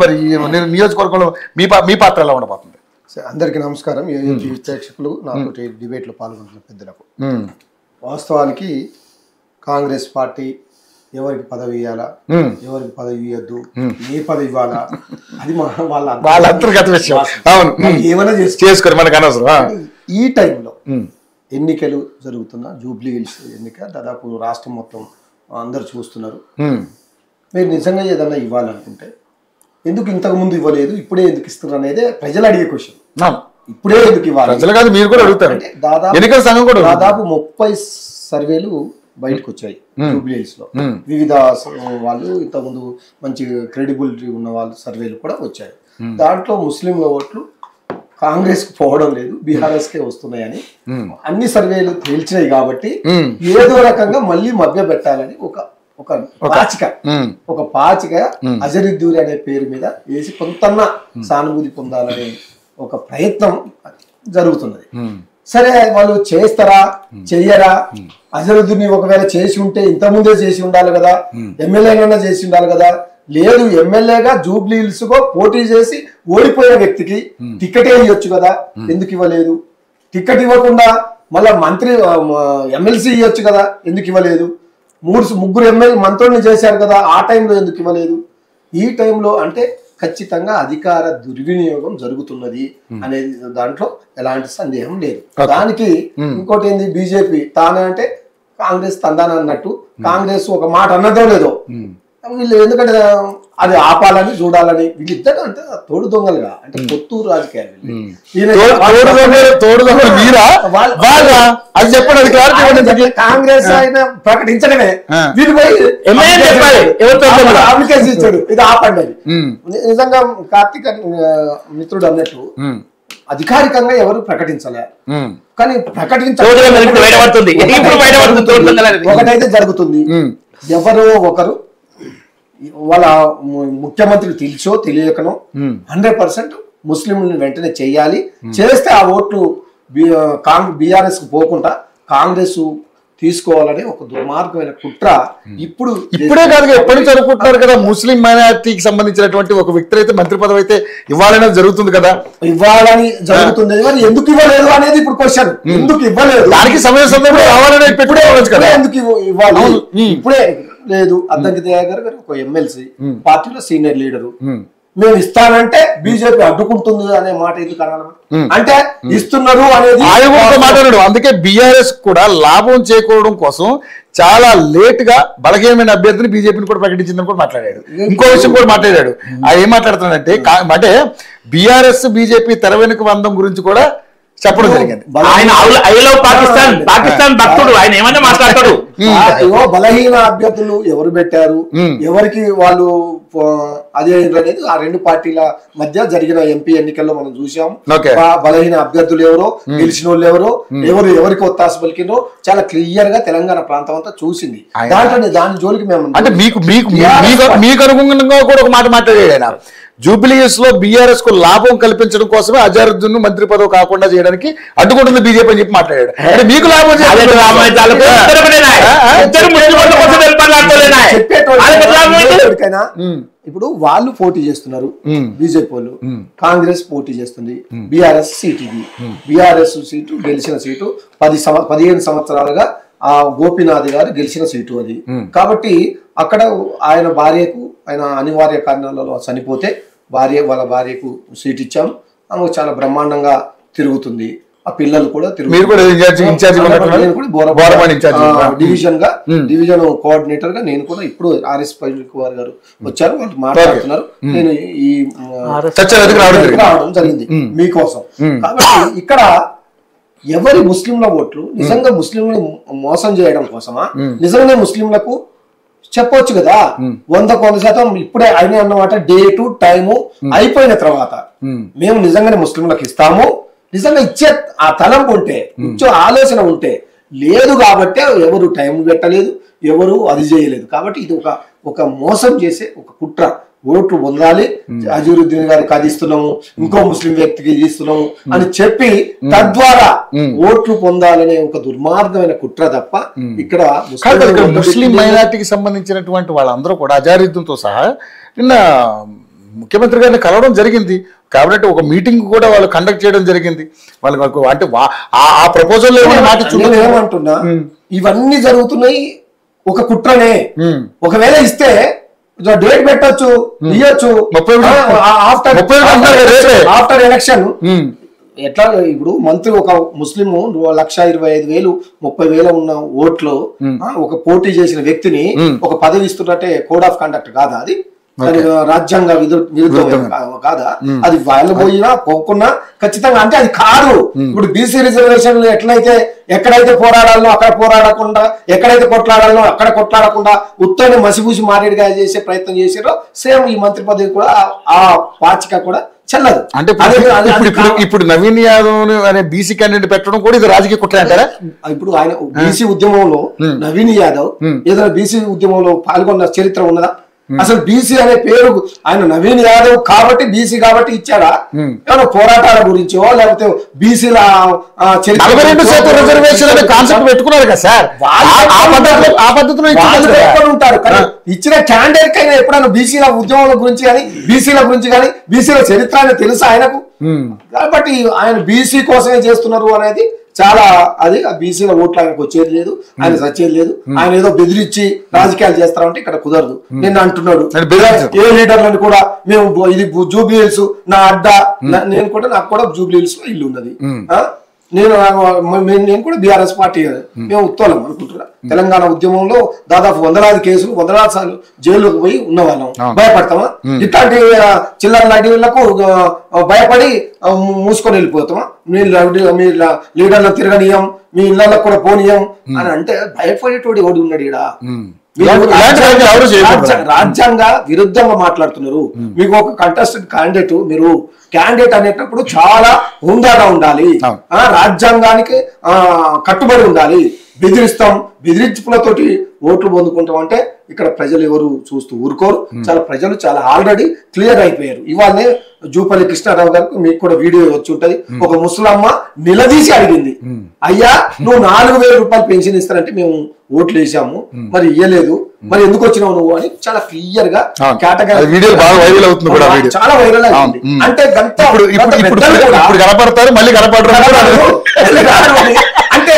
మరి నేను నియోజకవర్గంలో మీ పాత్ర ఎలా ఉండబోతుంది? అందరికీ నమస్కారం. ప్రేక్షకులు నాతో డిబేట్లో పాల్గొంటున్న పెద్దలకు, వాస్తవానికి కాంగ్రెస్ పార్టీ ఎవరికి పదవి ఇవ్వాలా, ఎవరికి పదవి ఇవ్వద్దు, ఏ పదవి ఇవ్వాలా, అది వాళ్ళ అంతర్గత విషయం. ఏమైనా చేసుకోరు, మనకు అనవసరం. ఈ టైంలో ఎన్నికలు జరుగుతున్న జూబ్లీ హిల్స్ ఎన్నిక దాదాపు రాష్ట్రం మొత్తం అందరు చూస్తున్నారు. మీరు నిజంగా ఏదన్నా ఇవ్వాలనుకుంటే ఎందుకు ఇంతకు ముందు ఇవ్వలేదు, ఇప్పుడే ఎందుకు ఇస్తున్నారు అనేది ప్రజలు అడిగే క్వశ్చన్. ఇప్పుడే ఎందుకు ఇవ్వాలి మీరు కూడా అడుగుతారు. దాదాపు 30 సర్వేలు బయటకు వచ్చాయి జూబ్లీ హిల్స్ లో. వివిధ వాళ్ళు ఇంతకుముందు మంచి క్రెడిబిలిటీ ఉన్న వాళ్ళు సర్వేలు కూడా వచ్చాయి. దాంట్లో ముస్లింల ఓట్లు కాంగ్రెస్ కు పోవడం లేదు, బీఆర్ఎస్ కే వస్తున్నాయని అన్ని సర్వేలు తేల్చినాయి. కాబట్టి ఏదో రకంగా మళ్ళీ మభ్య పెట్టాలని ఒక పాచిక అజరుద్దూరి అనే పేరు మీద వేసి కొంతన్న సానుభూతి పొందాలనే ఒక ప్రయత్నం జరుగుతున్నది. సరే, వాళ్ళు చేస్తారా చెయ్యరా? అజరుద్దూరిని ఒకవేళ చేసి ఉంటే ఇంతకుముందే చేసి ఉండాలి కదా, ఎమ్మెల్యేగా చేసి ఉండాలి కదా. లేదు, ఎమ్మెల్యేగా జూబ్లీ హిల్స్ కో పోటీ చేసి ఓడిపోయిన వ్యక్తికి టికెట్ ఇవ్వచ్చు కదా, ఎందుకు ఇవ్వలేదు? టికెట్ ఇవ్వకుండా మళ్ళా మంత్రి ఎమ్మెల్సీ ఇవ్వచ్చు కదా, ఎందుకు ఇవ్వలేదు? ముగ్గురు ఎమ్మెల్యే మంత్రుల్ని చేశారు కదా, ఆ టైంలో ఎందుకు ఇవ్వలేదు? ఈ టైంలో అంటే ఖచ్చితంగా అధికార దుర్వినియోగం జరుగుతున్నది అనేది దాంట్లో ఎలాంటి సందేహం లేదు. దానికి ఇంకోటి ఏంది, బీజేపీ తానే అంటే కాంగ్రెస్ తందాన అన్నట్టు కాంగ్రెస్ ఒక మాట అన్నదో లేదో వీళ్ళు, ఎందుకంటే అది ఆపాలని చూడాలని వీళ్ళిద్దరు అంటే తోడు దొంగలుగా, అంటే కొత్తూరు రాజకీయాలు. కాంగ్రెస్ ఆయన ప్రకటించడమే అప్లికేషన్ ఇచ్చాడు, ఇది ఆపండి అని. నిజంగా కార్తీక్ మిత్రుడు అన్నట్టు అధికారికంగా ఎవరు ప్రకటించలే, కానీ ఒకటైతే జరుగుతుంది. ఎవరో ఒకరు వాళ్ళ ముఖ్యమంత్రి తెలుసో తెలియకనో 100% ముస్లింలను వెంటనే చెయ్యాలి, చేస్తే ఆ ఓట్లు బీఆర్ఎస్ కు పోకుండా కాంగ్రెస్ తీసుకోవాలని ఒక దుర్మార్గమైన కుట్ర ఇప్పుడే కాదు ఎప్పటి నుంచి అనుకుంటున్నారు కదా. ముస్లిం మైనారిటీకి సంబంధించినటువంటి ఒక వ్యక్తి అయితే మంత్రి పదవి అయితే ఇవ్వాలనేది జరుగుతుంది కదా, ఇవ్వాలని జరుగుతుంది. మరి ఎందుకు ఇవ్వలేదు అనేది ఇప్పుడు క్వశ్చన్. ఎందుకు ఇవ్వలేదు? దానికి సమయ సందర్భంలో రావాలనే ఎందుకు ఇవ్వాలి? ఇప్పుడే లేదు. అద్దంకి దయాకర్ గారు ఒక ఎమ్మెల్సీ, పార్టీలో సీనియర్ లీడరు, మేము ఇస్తానంటే బీజేపీ అడ్డుకుంటుంది అనే మాట ఎందుకు అనాలి? అంటే ఇస్తున్నారు అనేది మాట్లాడాడు. అందుకే బీఆర్ఎస్ కూడా లాభం చేకూరడం కోసం చాలా లేట్ గా బలహీనమైన అభ్యర్థిని బీజేపీని కూడా ప్రకటించిందని కూడా మాట్లాడాడు. ఇంకో విషయం కూడా మాట్లాడాడు. ఏం మాట్లాడుతున్నాడంటే, అంటే బీఆర్ఎస్ బీజేపీ తెర వెనుక బంధం గురించి కూడా చెప్పడం జరిగింది. ఆయన పాకిస్తాన్ భక్తుడు, ఆయన ఏమన్నా మాట్లాడతాడు. బలహీన అభ్యర్థులు ఎవరు పెట్టారు, ఎవరికి వాళ్ళు అదే అనేది ఆ రెండు పార్టీల మధ్య జరిగిన ఎంపీ ఎన్నికల్లో మనం చూసాం. బలహీన అభ్యర్థులు ఎవరో, గెలిచిన వాళ్ళు ఎవరో, ఎవరికి ఒత్తాస పలికినో చాలా క్లియర్ గా తెలంగాణ ప్రాంతం అంతా చూసింది. దాంట్లో దాని జోలికి మేము అంటే మీకు అనుగుణంగా కూడా ఒక మాట మాట్లాడాడు ఆయన. జూబ్లీ హిల్స్ లో బీఆర్ఎస్ కు లాభం కల్పించడం కోసమే అజరుద్దీన్ మంత్రి పదవి కాకుండా చేయడానికి అడ్డుకుంటుంది బీజేపీ అని చెప్పి మాట్లాడాడు. అంటే మీకు లాభం ఇప్పుడు వాళ్ళు పోటీ చేస్తున్నారు, బీజేపీ వాళ్ళు, కాంగ్రెస్ పోటీ చేస్తుంది, బీఆర్ఎస్ సీట్ ఇది. బీఆర్ఎస్ సీటు గెలిచిన సీటు 15 సంవత్సరాలుగా ఆ గోపీనాథ్ గారు గెలిచిన సీటు అది. కాబట్టి అక్కడ ఆయన భార్యకు ఆయన అనివార్య కారణాలలో చనిపోతే వాళ్ళ భార్యకు సీట్ ఇచ్చాం. ఆమె చాలా బ్రహ్మాండంగా తిరుగుతుంది. ఆ పిల్లలు కూడా డివిజన్ కోఆర్డినేటర్ గా నేను కూడా ఇప్పుడు ఆర్ఎస్ కుమార్ గారు వచ్చారు, వాళ్ళు మాట్లాడుతున్నారు. నేను ఈ రావడం జరిగింది మీకోసం. కాబట్టి ఇక్కడ ఎవరి ముస్లింల ఓట్లు నిజంగా ముస్లింలను మోసం చేయడం కోసమా, నిజంగా ముస్లింలకు చెప్పొచ్చు కదా 100% ఇప్పుడే అయినా అన్నమాట. డేటు టైము అయిపోయిన తర్వాత మేము నిజంగానే ముస్లింలకు ఇస్తాము, నిజంగా ఇచ్చే ఆ తలంపు ఉంటే, ఇచ్చే ఆలోచన ఉంటే, లేదు కాబట్టి ఎవరు టైం పెట్టలేదు, ఎవరు అది చేయలేదు. కాబట్టి ఇది ఒక మోసం చేసే ఒక కుట్ర. ఓట్లు పొందాలి, అజరుద్దీన్ గారికి అది ఇస్తున్నాము, ఇంకో ముస్లిం వ్యక్తికి ఇది ఇస్తున్నాము అని చెప్పి తద్వారా ఓట్లు పొందాలనే ఒక దుర్మార్గమైన కుట్ర తప్ప ఇక్కడ ముస్లిం మైనారిటీకి సంబంధించినటువంటి వాళ్ళందరూ కూడా అజరుద్దీన్తో సహా నిన్న ముఖ్యమంత్రి గారిని కలవడం జరిగింది, కాబట్టి ఒక మీటింగ్ కూడా వాళ్ళు కండక్ట్ చేయడం జరిగింది. వాళ్ళకి అంటే ఆ ప్రపోజల్ ఏమంటున్నా, ఇవన్నీ జరుగుతున్నాయి ఒక కుట్రనే. ఒకవేళ ఇస్తే డేట్ పెట్టొచ్చు, ఇవ్వచ్చు ఆఫ్టర్ ఎలక్షన్. ఎట్లా ఇప్పుడు మంత్రి ఒక ముస్లిం 1,25,000 30,000 ఉన్న ఓట్లు ఒక పోటీ చేసిన వ్యక్తిని ఒక పదవి ఇస్తున్నట్టే కోడ్ ఆఫ్ కండక్ట్ కాదా అది? రాజ్యాంగ విరుద్ధం కాదా అది? వాళ్ళు పోయినా పోకున్నా ఖచ్చితంగా అంటే అది కాదు. ఇప్పుడు బీసీ రిజర్వేషన్లు ఎక్కడైతే పోరాడాలో అక్కడ పోరాడకుండా, ఎక్కడైతే కొట్లాడాలో అక్కడ కొట్లాడకుండా ఉత్తరాన్ని మసిపూసి మారేడుగా చేసే ప్రయత్నం చేసారో సేమ్ ఈ మంత్రి పదవి కూడా ఆ పాచిక కూడా చెల్లదు. అంటే ఇప్పుడు నవీన్ యాదవ్ అనే బీసీ క్యాండిడేట్ పెట్టడం కూడా ఇది రాజకీయ కుట్ర అంటారా? ఇప్పుడు ఆయన బీసీ ఉద్యమంలో నవీన్ యాదవ్ ఏదైనా బీసీ ఉద్యమంలో పాల్గొన్న చరిత్ర ఉన్నదా? అసలు బీసీ అనే పేరు ఆయన నవీన్ యాదవ్ కాబట్టి బీసీ కాబట్టి ఇచ్చాడా? ఏమైనా పోరాటాల గురించో లేకపోతే బీసీల పెట్టుకున్నారు కదా సార్, ఆ పద్ధతిలో ఉంటారు. ఇచ్చిన క్యాండిడేట్ కైనా ఎప్పుడైనా బీసీల ఉద్యమాల గురించి కానీ బీసీల గురించి కానీ బీసీల చరిత్ర తెలుసా ఆయనకు? కాబట్టి ఆయన బీసీ కోసమే చేస్తున్నారు అనేది చాలా అది బీసీల ఓట్లు ఆయనకు వచ్చేది లేదు, ఆయన చచ్చేది లేదు. ఆయన ఏదో బెదిరించి రాజకీయాలు చేస్తారంటే ఇక్కడ కుదరదు. నిన్న అంటున్నాడు ఏ లీడర్లను కూడా మేము ఇది జూబ్లీ హిల్స్ నా అడ్డా, నేను కూడా నాకు కూడా జూబ్లీ హిల్స్ లో ఇల్లు ఉన్నది, నేను కూడా బీఆర్ఎస్ పార్టీ మేము ఉత్తోళం అనుకుంటున్నా. తెలంగాణ ఉద్యమంలో దాదాపు 100 కేసులు 100 సార్లు జైలుకు పోయి ఉన్నవాళ్ళం. భయపడతామా? ఇట్లాంటి చిల్లర లాంటిలకు భయపడి మూసుకొని వెళ్ళిపోతామా? మీ లీడర్లు తిరగనీయం, మీ ఇళ్లలో కూడా పోనీయం అని అంటే భయపడేటోడు ఎవడు ఉన్నాడు ఈడ? రాజ్యాంగ విరుద్ధంగా మాట్లాడుతున్నారు. మీకు ఒక కంటెస్టెడ్ క్యాండిడేట్, మీరు క్యాండిడేట్ అనేటప్పుడు చాలా హుందాగా ఉండాలి, రాజ్యాంగానికి కట్టుబడి ఉండాలి. బెదిరింపులతోటి ఓట్లు పొందుకుంటాం అంటే ఇక్కడ ప్రజలు ఎవరు చూస్తూ ఊరుకోరు. ప్రజలు చాలా ఆల్రెడీ క్లియర్ అయిపోయారు. ఇవాళనే జూపల్లి కృష్ణారావు గారికి మీకు కూడా వీడియో వచ్చి ఉంటది. ఒక ముసలమ్మ నిలదీసి అడిగింది, అయ్యా నువ్వు 4,000 రూపాయలు పెన్షన్ ఇస్తారంటే మేము ఓట్లు వేసాము, మరి ఇయ్యలేదు, మరి ఎందుకు వచ్చినావు నువ్వు అని చాలా క్లియర్ గా కేటగిరీ చాలా వైరల్ అవుతుంది. అంటే అంటే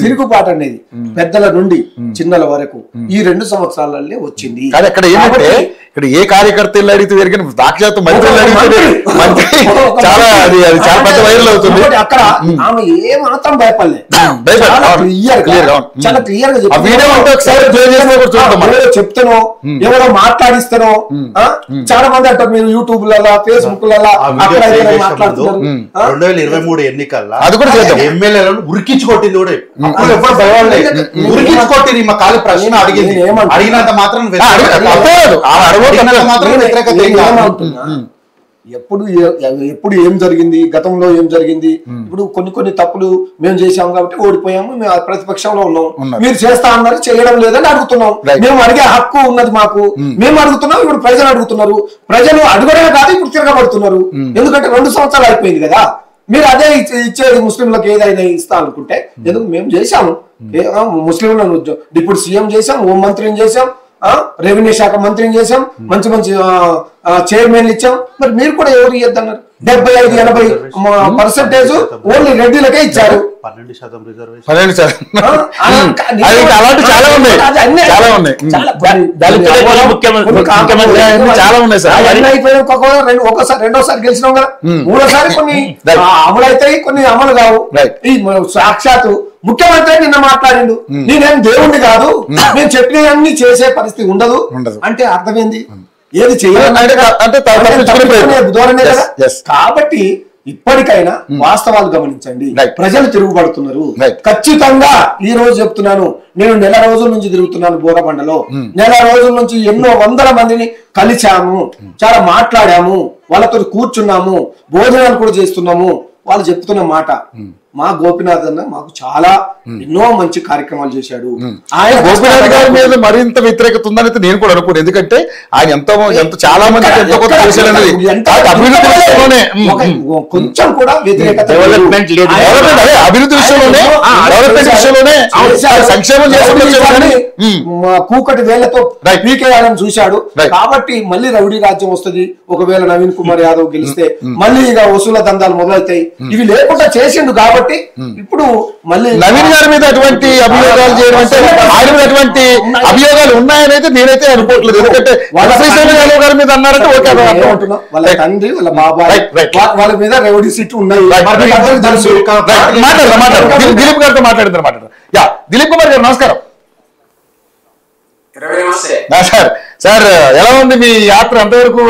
తిరుగుబాటు అనేది పెద్దల నుండి చిన్నల వరకు ఈ 2 సంవత్సరాలనే వచ్చింది. ఇక్కడ ఏ కార్యకర్త అడిగితే జరిగిన దాక్షాత్తు చాలా పెద్ద వైరల్ అవుతుంది. అక్కడ ఆమె ఏ మాత్రం భయపడలేదు, చాలా క్లియర్ గా చెప్తానో ఎవరో మాట్లాడిస్తానో. చాలా మంది అంటారు మీరు యూట్యూబ్ లలో ఫేస్బుక్ లలో మాట్లాడుతున్నారు. 2023 ఎన్నికల్లో అది కూడా ఎమ్మెల్యేలను ఉరికించి కొట్టింది కూడా ఎప్పుడు భయపడలేదు. ఉరికించి కొట్టింది మా కాలి ప్రశ్న అడిగింది, అడిగినంత మాత్రం ఎప్పుడు ఏం జరిగింది, గతంలో ఏం జరిగింది, ఇప్పుడు కొన్ని తప్పులు మేము చేసాము కాబట్టి ఓడిపోయాము, మేము ప్రతిపక్షంలో ఉన్నాం, మీరు చేస్తా అన్నారు చేయడం లేదని అడుగుతున్నాం. మేము అడిగే హక్కు ఉన్నది మాకు, మేము అడుగుతున్నాం. ఇప్పుడు ప్రజలు అడుగుతున్నారు, ప్రజలు అడగడమే కాదు ఇప్పుడు తిరగబడుతున్నారు. ఎందుకంటే 2 సంవత్సరాలు అయిపోయింది కదా, మీరు అదే ఇచ్చేది ముస్లింలకు ఏదైనా ఇస్తా అనుకుంటే ఎందుకు? మేము చేశాము, ముస్లింలను డిప్యూటీ సీఎం చేసాం, హోం మంత్రిని చేసాం, రెవెన్యూ శాఖ మంత్రిని చేసాం, మంచి చైర్మన్లు ఇచ్చాం. మరి మీరు కూడా ఎవరు ఇవ్వద్దన్నారు? 75-80% ఓన్లీ రెడ్డిలకే ఇచ్చారు. 12% రిజర్వేషన్. రెండోసారి గెలిచినాం కదా, మూడోసారి కొన్ని అమలు అవుతాయి, కొన్ని అమలు కావు. ఈ సాక్షాత్తు ముఖ్యమంత్రి నిన్న మాట్లాడిండు, నేనేం దేవుణ్ణి కాదు, నేను చెప్పినవన్నీ చేసే పరిస్థితి ఉండదు అంటే అర్థమైంది. ఏది చేయాలి కాబట్టి ఇప్పటికైనా వాస్తవాలు గమనించండి. ప్రజలు తిరుగుబడుతున్నారు ఖచ్చితంగా. ఈ రోజు చెప్తున్నాను, నేను నెల రోజుల నుంచి తిరుగుతున్నాను బోరబండలో. నెల రోజుల నుంచి ఎన్నో వందల మందిని కలిశాము, చాలా మాట్లాడాము, వాళ్ళతో కూర్చున్నాము, భోజనాలు కూడా చేస్తున్నాము. వాళ్ళు చెప్తున్న మాట, మా గోపినాథ్ అన్న మాకు చాలా ఎన్నో మంచి కార్యక్రమాలు చేశాడు. ఆయన గోపినాథ్ గారి మీద మరింత వ్యతిరేకత ఉందని నేను కూడా అనుకోను. ఎందుకంటే ఆయన ఎంత చాలా మందికి ఎంతో కొత్త చేశాడనేది అభివృద్ధి విషయంలోనే కొంచెం కూడా వ్యతిరేకత డెవలప్మెంట్ లేదు. అభివృద్ధి విషయంలోనే డెవలప్మెంట్ విషయంలోనే సంక్షేమం చేయాలని కూకటి వేళ్లతో పీకేయాలని చూశాడు. కాబట్టి మళ్ళీ రౌడీ రాజ్యం వస్తుంది. ఒకవేళ నవీన్ కుమార్ యాదవ్ గెలిస్తే మళ్ళీ ఇక వసూల దందాలు మొదలవుతాయి. ఇవి లేకుండా చేసిండు కాబట్టి ఇప్పుడు మళ్ళీ నవీన్ గారి మీద అటువంటి అభియోగాలు చేయడం అంటే ఆయన మీద అటువంటి అభియోగాలు ఉన్నాయనైతే నేనైతే అనుకోవట్లేదు. ఎందుకంటే యాదవ్ గారి మీద అన్నారంటే ఓకే వాళ్ళ తండ్రి వాళ్ళ బాబాయ్ వాళ్ళ మీద రౌడీ సీట్ ఉన్నాయి. దిలీప్ గారితో మాట్లాడుతున్నారు. యా దిలీప్ కుమార్ గారు నమస్కారం. సార్ ఎలా ఉంది మీ యాత్ర అంతవరకు?